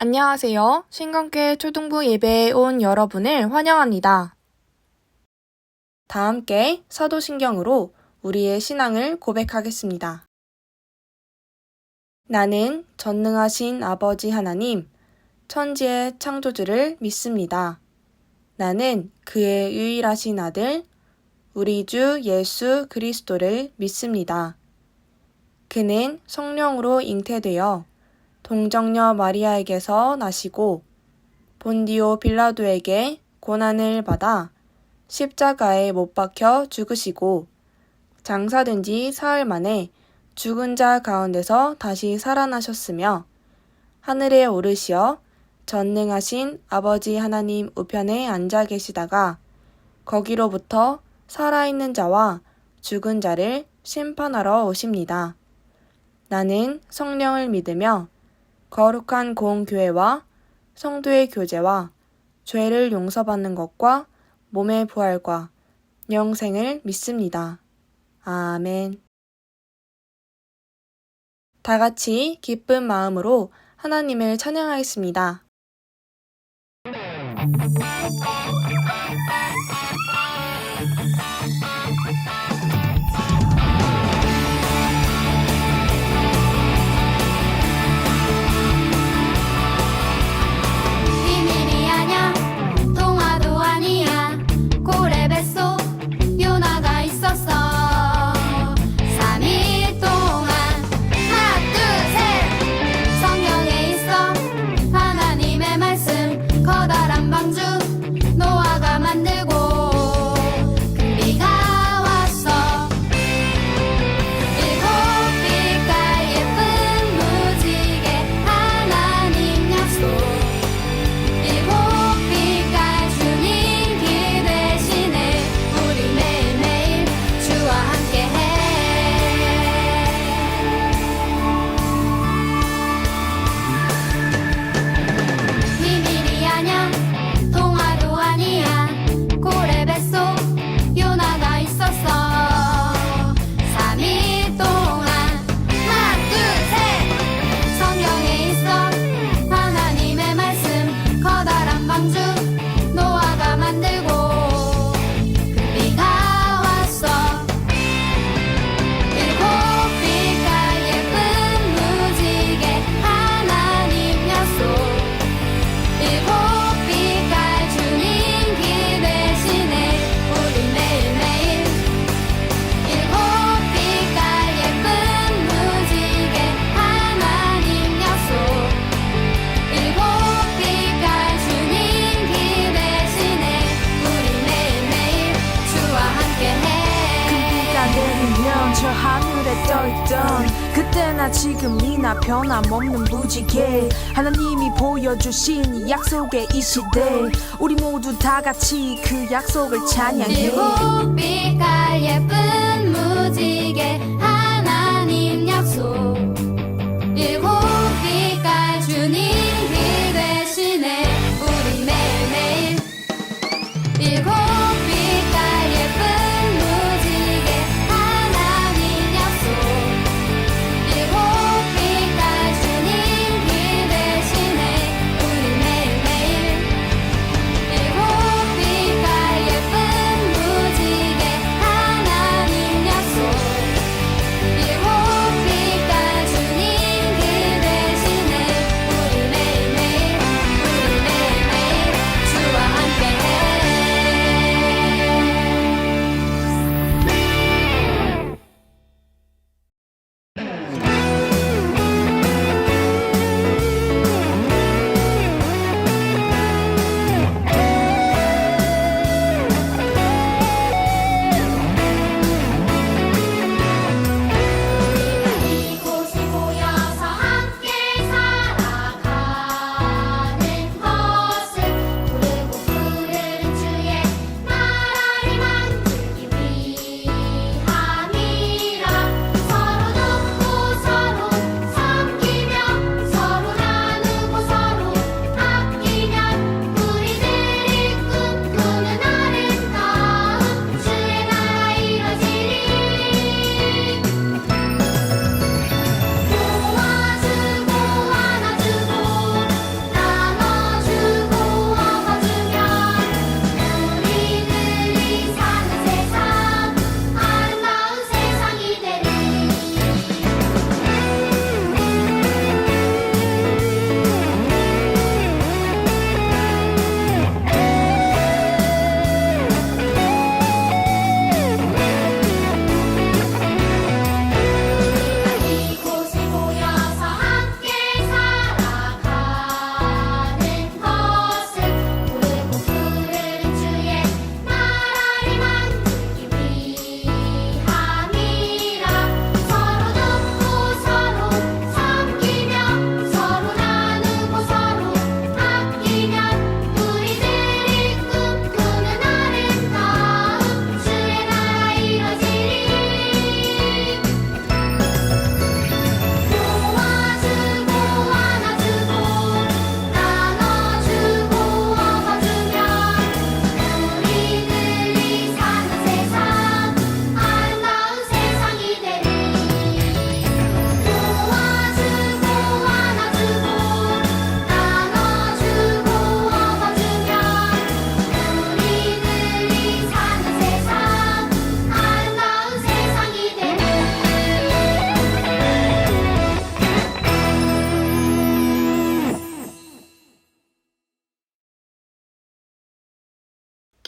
안녕하세요. 신관계 초등부 예배에 온 여러분을 환영합니다. 다 함께 사도신경으로 우리의 신앙을 고백하겠습니다. 나는 전능하신 아버지 하나님, 천지의 창조주를 믿습니다. 나는 그의 유일하신 아들, 우리 주 예수 그리스도를 믿습니다. 그는 성령으로 잉태되어 동정녀 마리아에게서 나시고 본디오 빌라도에게 고난을 받아 십자가에 못 박혀 죽으시고 장사된 지 사흘 만에 죽은 자 가운데서 다시 살아나셨으며 하늘에 오르시어 전능하신 아버지 하나님 우편에 앉아 계시다가 거기로부터 살아있는 자와 죽은 자를 심판하러 오십니다. 나는 성령을 믿으며 거룩한 공교회와 성도의 교제와 죄를 용서받는 것과 몸의 부활과 영생을 믿습니다. 아멘. 다 같이 기쁜 마음으로 하나님을 찬양하겠습니다. 그때나 지금이나 변함없는 무지개 하나님이 보여주신 이 약속의 이 시대 우리 모두 다 같이 그 약속을 찬양해 일곱 빛깔 예쁜 무지개 하나님 약속 일곱 빛깔 주님 길 대신에 우리 매일매일 일곱 빛깔 예쁜 무지개 하나님 약속 일곱 빛깔 주님 길 대신에 우리 매일매일 일곱 빛깔 예쁜 무지개 하나님 약속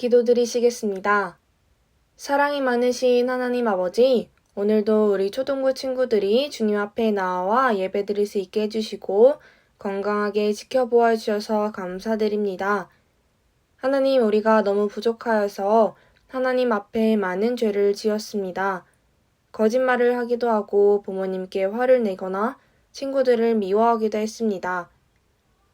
기도드리시겠습니다. 사랑이 많으신 하나님 아버지, 오늘도 우리 초등부 친구들이 주님 앞에 나와 예배드릴 수 있게 해주시고 건강하게 지켜보아 주셔서 감사드립니다. 하나님, 우리가 너무 부족하여서 하나님 앞에 많은 죄를 지었습니다. 거짓말을 하기도 하고 부모님께 화를 내거나 친구들을 미워하기도 했습니다.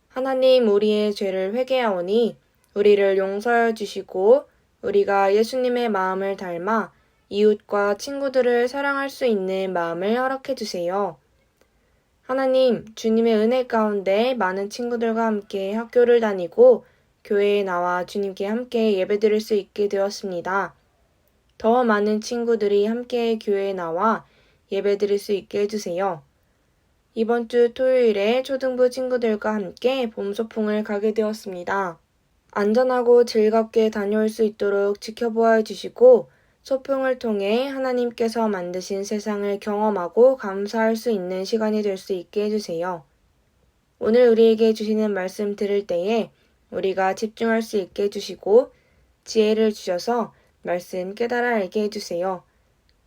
하나님, 우리의 죄를 회개하오니 우리를 용서해 주시고 우리가 예수님의 마음을 닮아 이웃과 친구들을 사랑할 수 있는 마음을 허락해 주세요. 하나님, 주님의 은혜 가운데 많은 친구들과 함께 학교를 다니고 교회에 나와 주님께 함께 예배드릴 수 있게 되었습니다. 더 많은 친구들이 함께 교회에 나와 예배드릴 수 있게 해주세요. 이번 주 토요일에 초등부 친구들과 함께 봄 소풍을 가게 되었습니다. 안전하고 즐겁게 다녀올 수 있도록 지켜보아 주시고 소풍을 통해 하나님께서 만드신 세상을 경험하고 감사할 수 있는 시간이 될 수 있게 해주세요. 오늘 우리에게 주시는 말씀 들을 때에 우리가 집중할 수 있게 해주시고 지혜를 주셔서 말씀 깨달아 알게 해주세요.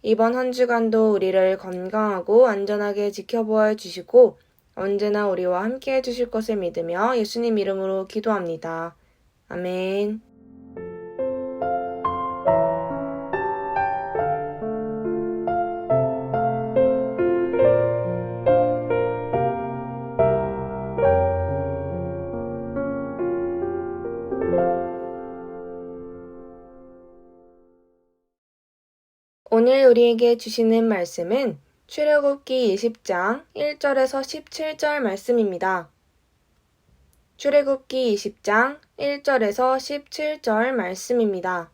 이번 한 주간도 우리를 건강하고 안전하게 지켜보아 주시고 언제나 우리와 함께 해주실 것을 믿으며 예수님 이름으로 기도합니다. 아멘. 오늘 우리에게 주시는 말씀은 출애굽기 20장 1절에서 17절 말씀입니다. 출애굽기 20장 1절에서 17절 말씀입니다.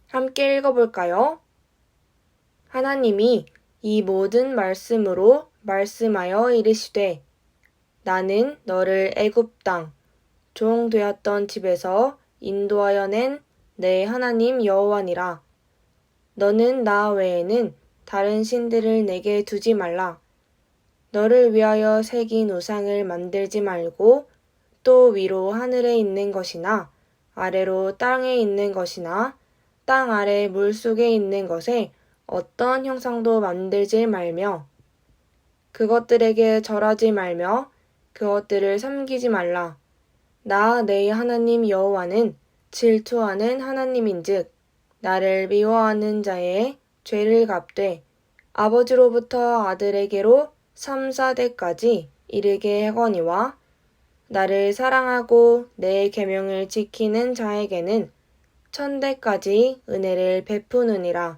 함께 읽어볼까요? 하나님이 이 모든 말씀으로 말씀하여 이르시되 나는 너를 애굽 땅 종 되었던 집에서 인도하여 낸 내 하나님 여호와니라. 너는 나 외에는 다른 신들을 내게 두지 말라. 너를 위하여 새긴 우상을 만들지 말고 또 위로 하늘에 있는 것이나 아래로 땅에 있는 것이나 땅 아래 물속에 있는 것에 어떤 형상도 만들지 말며 그것들에게 절하지 말며 그것들을 섬기지 말라. 나 내 하나님 여호와는 질투하는 하나님인즉 나를 미워하는 자의 죄를 갚되 아버지로부터 아들에게로 3, 4대까지 이르게 하거니와 나를 사랑하고 내 계명을 지키는 자에게는 1000대까지 은혜를 베푸느니라.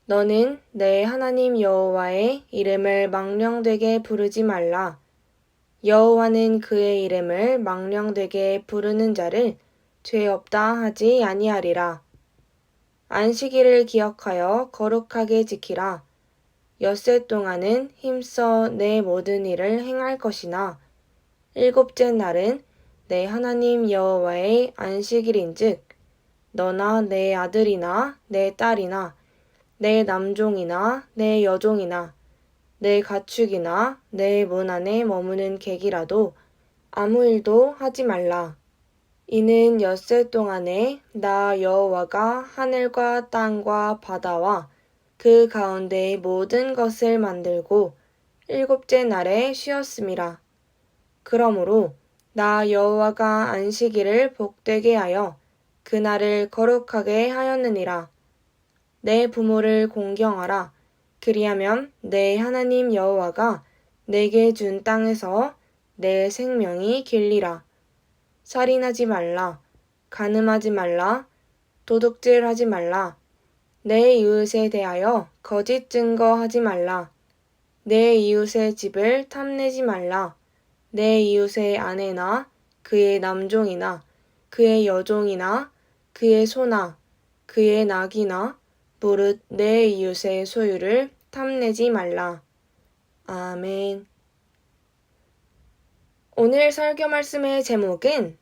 너는 내 하나님 여호와의 이름을 망령되게 부르지 말라. 여호와는 그의 이름을 망령되게 부르는 자를 죄 없다 하지 아니하리라. 안식일을 기억하여 거룩하게 지키라. 엿새 동안은 힘써 내 모든 일을 행할 것이나 일곱째 날은 내 하나님 여호와의 안식일인즉 너나 내 아들이나 내 딸이나 내 남종이나 내 여종이나 내 가축이나 내 문 안에 머무는 객이라도 아무 일도 하지 말라. 이는 엿새 동안에 나 여호와가 하늘과 땅과 바다와 그 가운데의 모든 것을 만들고 일곱째 날에 쉬었음이라. 그러므로 나 여호와가 안식일을 복되게 하여 그날을 거룩하게 하였느니라. 내 부모를 공경하라. 그리하면 내 하나님 여호와가 내게 준 땅에서 내 생명이 길리라. 살인하지 말라. 간음하지 말라. 도둑질하지 말라. 내 이웃에 대하여 거짓 증거하지 말라. 내 이웃의 집을 탐내지 말라. 내 이웃의 아내나 그의 남종이나 그의 여종이나 그의 소나 그의 낙이나 무릇 내 이웃의 소유를 탐내지 말라. 아멘. 오늘 설교 말씀의 제목은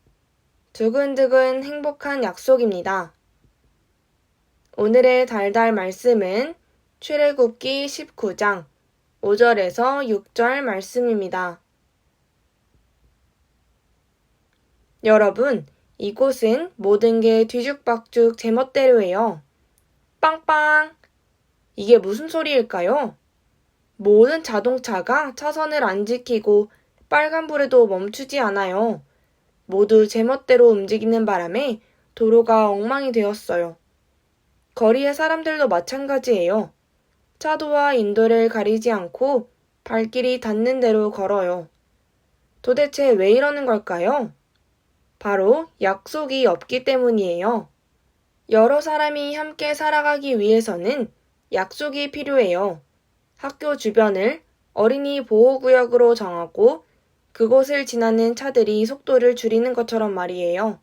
두근두근 행복한 약속입니다. 오늘의 달달 말씀은 출애굽기 19장 5절에서 6절 말씀입니다. 여러분, 이곳은 모든 게 뒤죽박죽 제멋대로예요. 빵빵! 이게 무슨 소리일까요? 모든 자동차가 차선을 안 지키고 빨간불에도 멈추지 않아요. 모두 제멋대로 움직이는 바람에 도로가 엉망이 되었어요. 거리의 사람들도 마찬가지예요. 차도와 인도를 가리지 않고 발길이 닿는 대로 걸어요. 도대체 왜 이러는 걸까요? 바로 약속이 없기 때문이에요. 여러 사람이 함께 살아가기 위해서는 약속이 필요해요. 학교 주변을 어린이 보호구역으로 정하고 그곳을 지나는 차들이 속도를 줄이는 것처럼 말이에요.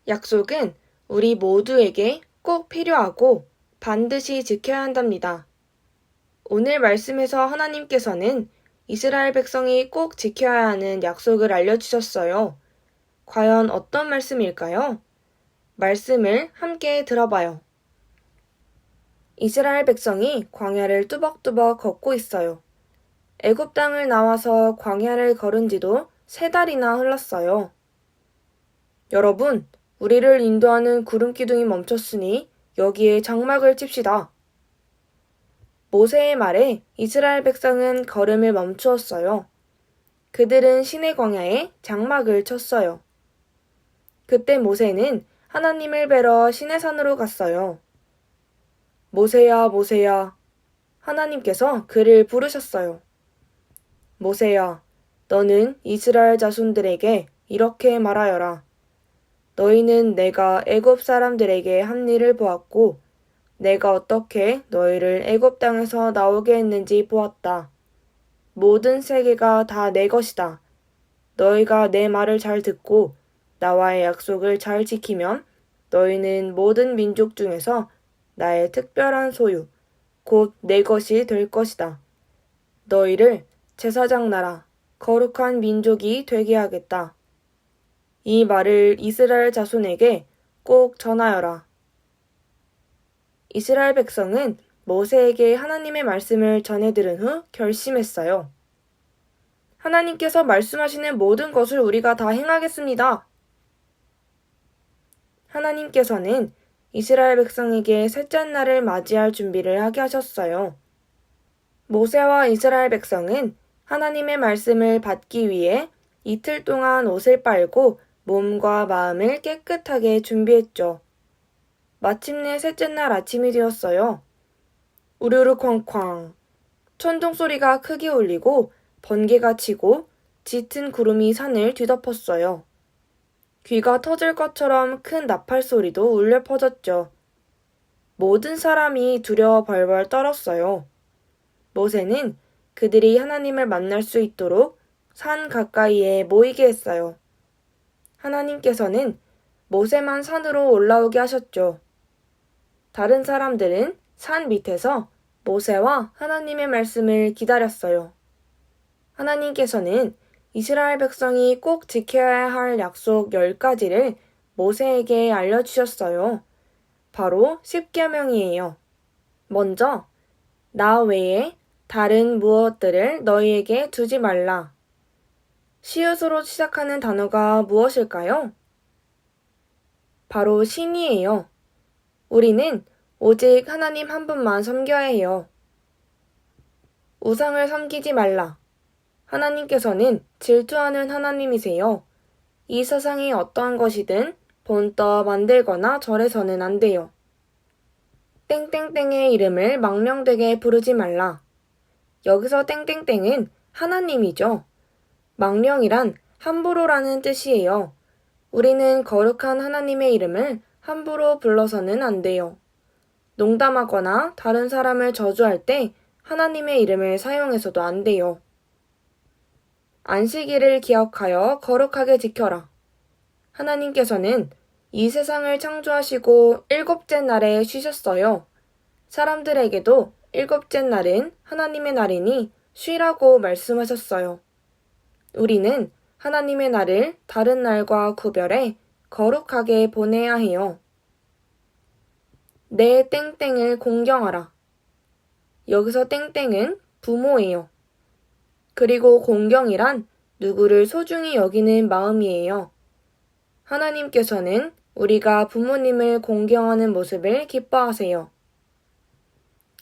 약속은 우리 모두에게 꼭 필요하고 반드시 지켜야 한답니다. 오늘 말씀에서 하나님께서는 이스라엘 백성이 꼭 지켜야 하는 약속을 알려주셨어요. 과연 어떤 말씀일까요? 말씀을 함께 들어봐요. 이스라엘 백성이 광야를 뚜벅뚜벅 걷고 있어요. 애굽 땅을 나와서 광야를 걸은 지도 3달이나 흘렀어요. 여러분, 우리를 인도하는 구름 기둥이 멈췄으니 여기에 장막을 칩시다. 모세의 말에 이스라엘 백성은 걸음을 멈추었어요. 그들은 시내 광야에 장막을 쳤어요. 그때 모세는 하나님을 뵈러 시내산으로 갔어요. 모세야, 모세야. 하나님께서 그를 부르셨어요. 모세야, 너는 이스라엘 자손들에게 이렇게 말하여라. 너희는 내가 애굽 사람들에게 한 일을 보았고 내가 어떻게 너희를 애굽 땅에서 나오게 했는지 보았다. 모든 세계가 다 내 것이다. 너희가 내 말을 잘 듣고 나와의 약속을 잘 지키면 너희는 모든 민족 중에서 나의 특별한 소유, 곧 내 것이 될 것이다. 너희를 제사장 나라, 거룩한 민족이 되게 하겠다. 이 말을 이스라엘 자손에게 꼭 전하여라. 이스라엘 백성은 모세에게 하나님의 말씀을 전해 들은 후 결심했어요. 하나님께서 말씀하시는 모든 것을 우리가 다 행하겠습니다. 하나님께서는 이스라엘 백성에게 셋째 날을 맞이할 준비를 하게 하셨어요. 모세와 이스라엘 백성은 하나님의 말씀을 받기 위해 이틀 동안 옷을 빨고 몸과 마음을 깨끗하게 준비했죠. 마침내 셋째 날 아침이 되었어요. 우르르 쾅쾅. 천둥 소리가 크게 울리고 번개가 치고 짙은 구름이 산을 뒤덮었어요. 귀가 터질 것처럼 큰 나팔 소리도 울려 퍼졌죠. 모든 사람이 두려워 벌벌 떨었어요. 모세는 그들이 하나님을 만날 수 있도록 산 가까이에 모이게 했어요. 하나님께서는 모세만 산으로 올라오게 하셨죠. 다른 사람들은 산 밑에서 모세와 하나님의 말씀을 기다렸어요. 하나님께서는 이스라엘 백성이 꼭 지켜야 할 약속 10가지를 모세에게 알려주셨어요. 바로 10계명이에요. 먼저, 나 외에 다른 무엇들을 너희에게 두지 말라. 시옷으로 시작하는 단어가 무엇일까요? 바로 신이에요. 우리는 오직 하나님 한 분만 섬겨야 해요. 우상을 섬기지 말라. 하나님께서는 질투하는 하나님이세요. 이 세상의 어떠한 것이든 본떠 만들거나 절해서는 안 돼요. 땡땡땡의 이름을 망명되게 부르지 말라. 여기서 땡땡땡은 하나님이죠. 망령이란 함부로라는 뜻이에요. 우리는 거룩한 하나님의 이름을 함부로 불러서는 안 돼요. 농담하거나 다른 사람을 저주할 때 하나님의 이름을 사용해서도 안 돼요. 안식일을 기억하여 거룩하게 지켜라. 하나님께서는 이 세상을 창조하시고 7째 날에 쉬셨어요. 사람들에게도 7째 날은 하나님의 날이니 쉬라고 말씀하셨어요. 우리는 하나님의 날을 다른 날과 구별해 거룩하게 보내야 해요. 내 땡땡을 공경하라. 여기서 땡땡은 부모예요. 그리고 공경이란 누구를 소중히 여기는 마음이에요. 하나님께서는 우리가 부모님을 공경하는 모습을 기뻐하세요.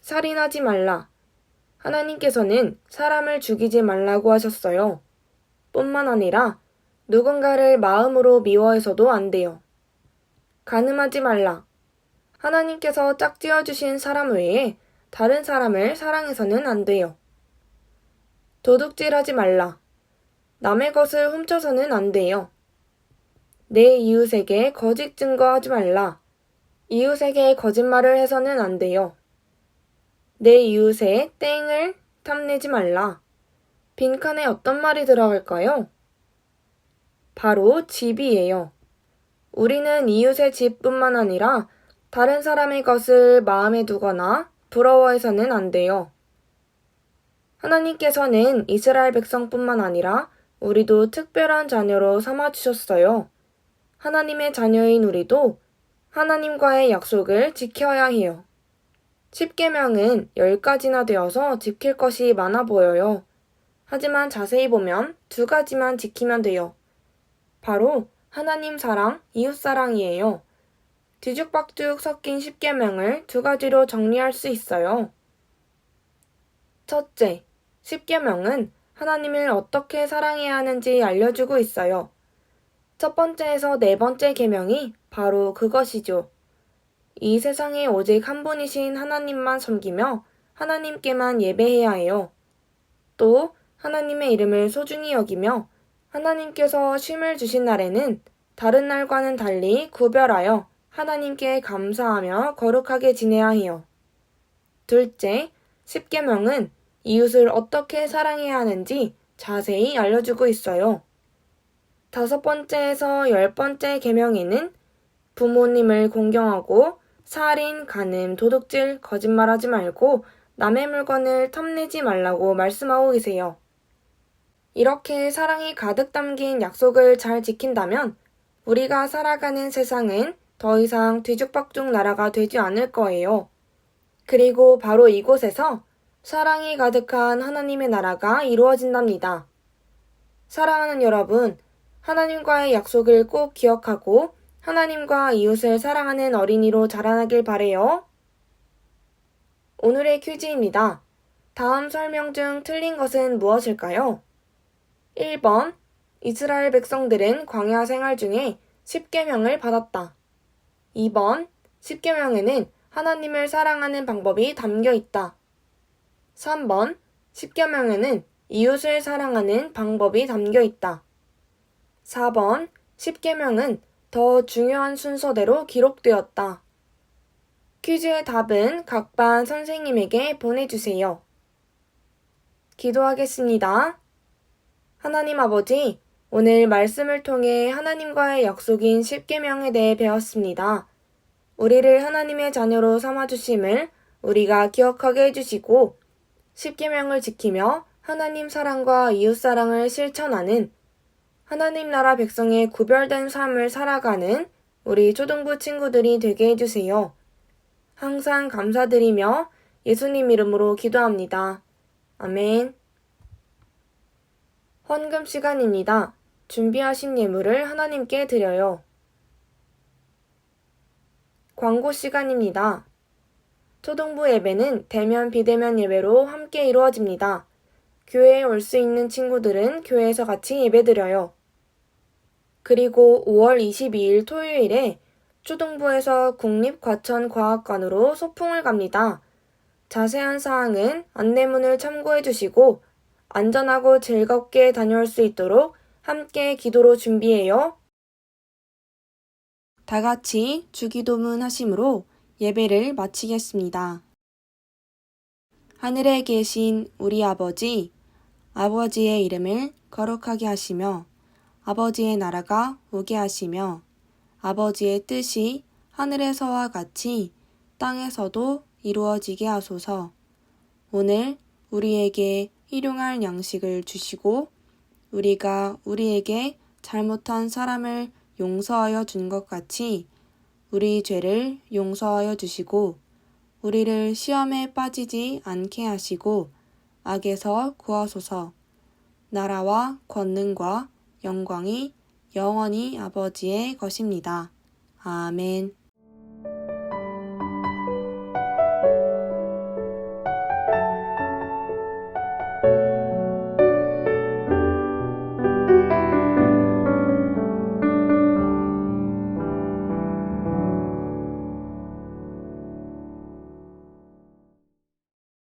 살인하지 말라. 하나님께서는 사람을 죽이지 말라고 하셨어요. 뿐만 아니라 누군가를 마음으로 미워해서도 안 돼요. 간음하지 말라. 하나님께서 짝지어 주신 사람 외에 다른 사람을 사랑해서는 안 돼요. 도둑질하지 말라. 남의 것을 훔쳐서는 안 돼요. 내 이웃에게 거짓 증거하지 말라. 이웃에게 거짓말을 해서는 안 돼요. 내 이웃의 땡을 탐내지 말라. 빈칸에 어떤 말이 들어갈까요? 바로 집이에요. 우리는 이웃의 집뿐만 아니라 다른 사람의 것을 마음에 두거나 부러워해서는 안 돼요. 하나님께서는 이스라엘 백성뿐만 아니라 우리도 특별한 자녀로 삼아주셨어요. 하나님의 자녀인 우리도 하나님과의 약속을 지켜야 해요. 10계명은 10가지나 되어서 지킬 것이 많아 보여요. 하지만 자세히 보면 2가지만 지키면 돼요. 바로 하나님 사랑, 이웃 사랑이에요. 뒤죽박죽 섞인 10계명을 2가지로 정리할 수 있어요. 첫째, 10계명은 하나님을 어떻게 사랑해야 하는지 알려주고 있어요. 첫 번째에서 4번째 계명이 바로 그것이죠. 이 세상에 오직 한 분이신 하나님만 섬기며 하나님께만 예배해야 해요. 또 하나님의 이름을 소중히 여기며 하나님께서 쉼을 주신 날에는 다른 날과는 달리 구별하여 하나님께 감사하며 거룩하게 지내야 해요. 둘째, 10계명은 이웃을 어떻게 사랑해야 하는지 자세히 알려주고 있어요. 5번째에서 10번째 계명에는 부모님을 공경하고 살인, 간음, 도둑질, 거짓말하지 말고 남의 물건을 탐내지 말라고 말씀하고 계세요. 이렇게 사랑이 가득 담긴 약속을 잘 지킨다면 우리가 살아가는 세상은 더 이상 뒤죽박죽 나라가 되지 않을 거예요. 그리고 바로 이곳에서 사랑이 가득한 하나님의 나라가 이루어진답니다. 사랑하는 여러분, 하나님과의 약속을 꼭 기억하고 하나님과 이웃을 사랑하는 어린이로 자라나길 바래요. 오늘의 퀴즈입니다. 다음 설명 중 틀린 것은 무엇일까요? 1번, 이스라엘 백성들은 광야 생활 중에 10계명을 받았다. 2번, 10계명에는 하나님을 사랑하는 방법이 담겨 있다. 3번, 10계명에는 이웃을 사랑하는 방법이 담겨 있다. 4번, 10계명은 더 중요한 순서대로 기록되었다. 퀴즈의 답은 각 반 선생님에게 보내주세요. 기도하겠습니다. 하나님 아버지, 오늘 말씀을 통해 하나님과의 약속인 10계명에 대해 배웠습니다. 우리를 하나님의 자녀로 삼아주심을 우리가 기억하게 해주시고 10계명을 지키며 하나님 사랑과 이웃 사랑을 실천하는 하나님 나라 백성의 구별된 삶을 살아가는 우리 초등부 친구들이 되게 해주세요. 항상 감사드리며 예수님 이름으로 기도합니다. 아멘. 헌금 시간입니다. 준비하신 예물을 하나님께 드려요. 광고 시간입니다. 초등부 예배는 대면 비대면 예배로 함께 이루어집니다. 교회에 올 수 있는 친구들은 교회에서 같이 예배드려요. 그리고 5월 22일 토요일에 초등부에서 국립과천과학관으로 소풍을 갑니다. 자세한 사항은 안내문을 참고해 주시고 안전하고 즐겁게 다녀올 수 있도록 함께 기도로 준비해요. 다 같이 주기도문 하심으로 예배를 마치겠습니다. 하늘에 계신 우리 아버지, 아버지의 이름을 거룩하게 하시며 아버지의 나라가 오게 하시며 아버지의 뜻이 하늘에서와 같이 땅에서도 이루어지게 하소서. 오늘 우리에게 일용할 양식을 주시고 우리가 우리에게 잘못한 사람을 용서하여 준 것 같이 우리 죄를 용서하여 주시고 우리를 시험에 빠지지 않게 하시고 악에서 구하소서. 나라와 권능과 영광이 영원히 아버지의 것입니다. 아멘.